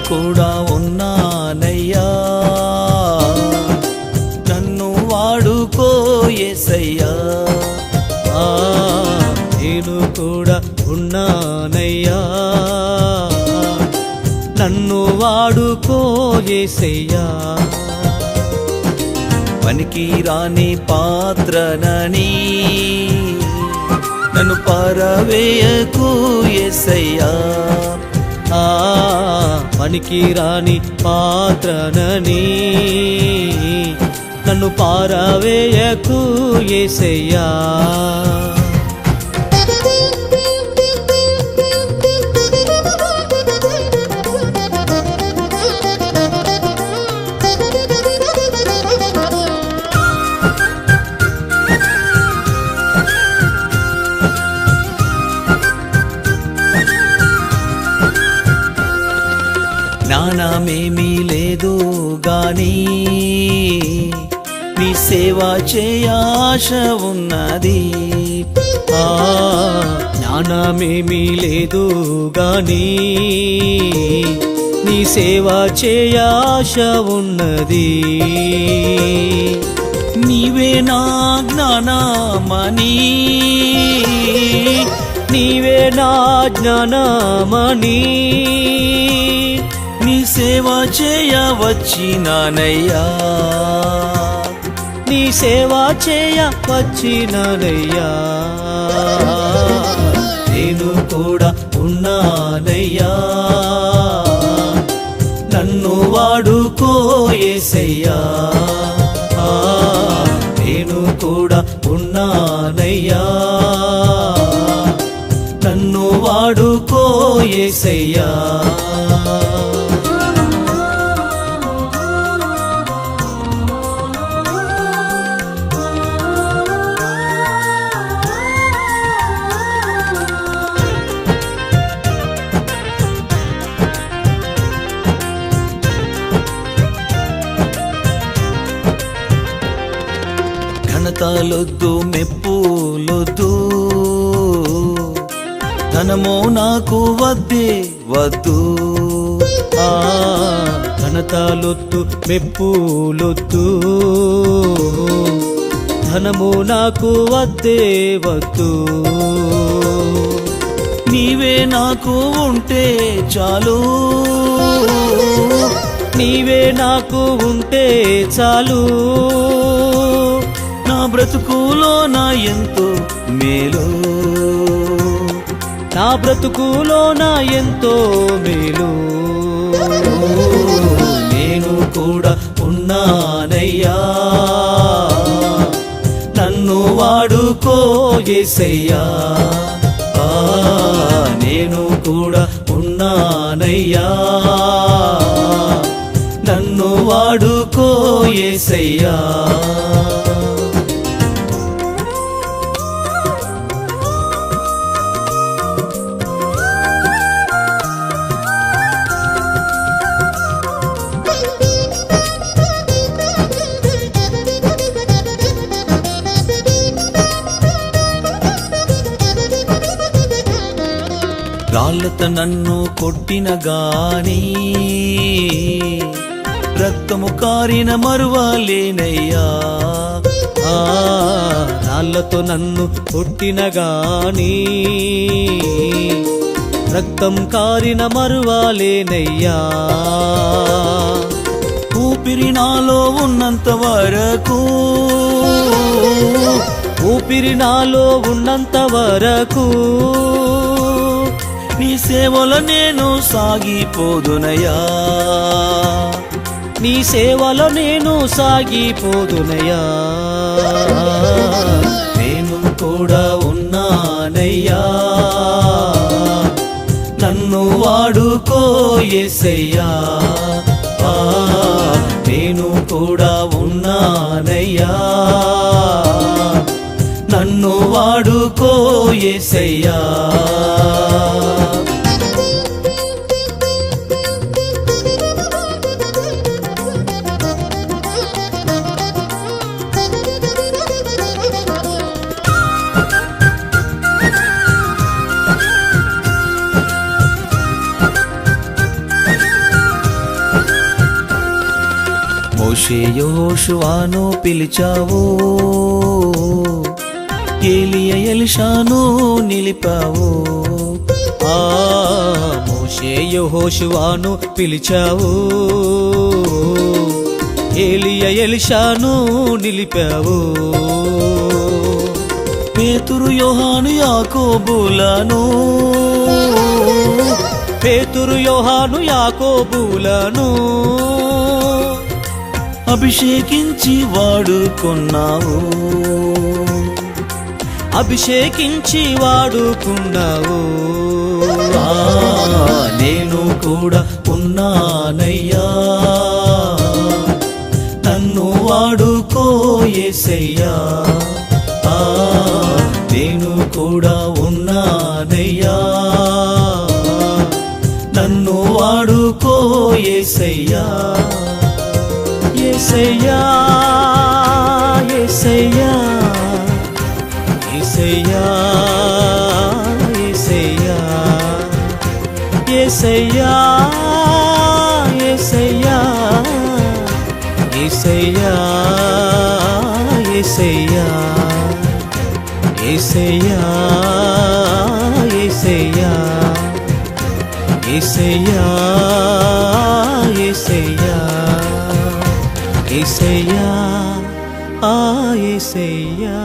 కూడా ఉన్నానయ్యా, నన్ను వాడుకో యేసయ్యా. నేను కూడా ఉన్నానయ్యా, నన్ను వాడుకో యేసయ్యా. పనికి రాని పాత్రనని నన్ను పారవేయకు యేసయ్యా. పనికి రాని పాత్రనని నన్ను పారవేయకు యేసయ్యా. జ్ఞానమేమీ లేదు గాని నీ సేవ చేయ ఆశ ఉన్నది. జ్ఞానమేమీ లేదు గాని నీ సేవ చేయ ఆశ ఉన్నది. నీవే నా జ్ఞానమని, నీవే నా జ్ఞానమని నీ సేవ చేయ వచ్చినానయ్యా, నీ సేవ చేయ వచ్చినానయ్యా. నేను కూడా ఉన్నానయ్యా, నన్ను వాడుకో యేసయ్యా. నేను కూడా ఉన్నానయ్యా, నన్ను వాడుకో యేసయ్యా. ఘనతలొద్దు, మెప్పులొద్దు, ధనమో నాకు వద్దే వద్దు. ఘనతలొద్దు, మెప్పులొద్దు, ధనము నాకు వద్దే వద్దు. నీవే నాకు ఉంటే చాలు, నీవే నాకు ఉంటే చాలు. నా బ్రతుకులో నా ఎంతో మేలు, నా బ్రతుకులో నా ఎంతో మేలు. నేను కూడా ఉన్నానయ్యా, నన్ను వాడుకో యేసయ్యా. నేను కూడా ఉన్నానయ్యా, నన్ను వాడుకో యేసయ్యా. రాళ్ళతో నన్ను కొట్టిన గాని రక్తము కారిన మరువలేనయ్యా. రాళ్ళతో నన్ను కొట్టిన గాని రక్తం కారిన మరువలేనయ్యా. ఊపిరి నాలో ఉన్నంత వరకు, ఊపిరి నాలో ఉన్నంత వరకు నీ సేవలో నేను సాగిపోదునయ్యా, నీ సేవలో నేను సాగిపోదునయ్యా. నేను కూడా ఉన్నానయ్యా, నన్ను నన్ను వాడుకో యేసయ్యా, నేను కూడా ఉన్నానయ్యా, నన్ను వాడుకో యేసయ్యా. మోషే యోషువాను పిలిచావు, ఏలియా ఎలీషాను నిలిపావు. మోషే యెహోషువను పిలిచావు, ఏలియా ఎలీషాను నిలిపావు. పేతురు యోహాను యాకోబులను, పేతురు యోహాను యాకోబులను అభిషేకించి వాడుకున్నావు, అభిషేకించి వాడుకున్నావు. నేను కూడా ఉన్నానయ్యా, నన్ను వాడుకో యేసయ్యా, నేను కూడా ఉన్నానయ్యా, నన్ను వాడుకో యేసయ్యా. యేసయ్యా యేసయ్యా యేసయ్యా యేసయ్యా యేసయ్యా యేసయ్యా యేసయ్యా యేసయ్యా యేసయ్యా యేసయ్యా యేసయ్యా యేసయ్యా యేసయ్యా యేసయ్యా.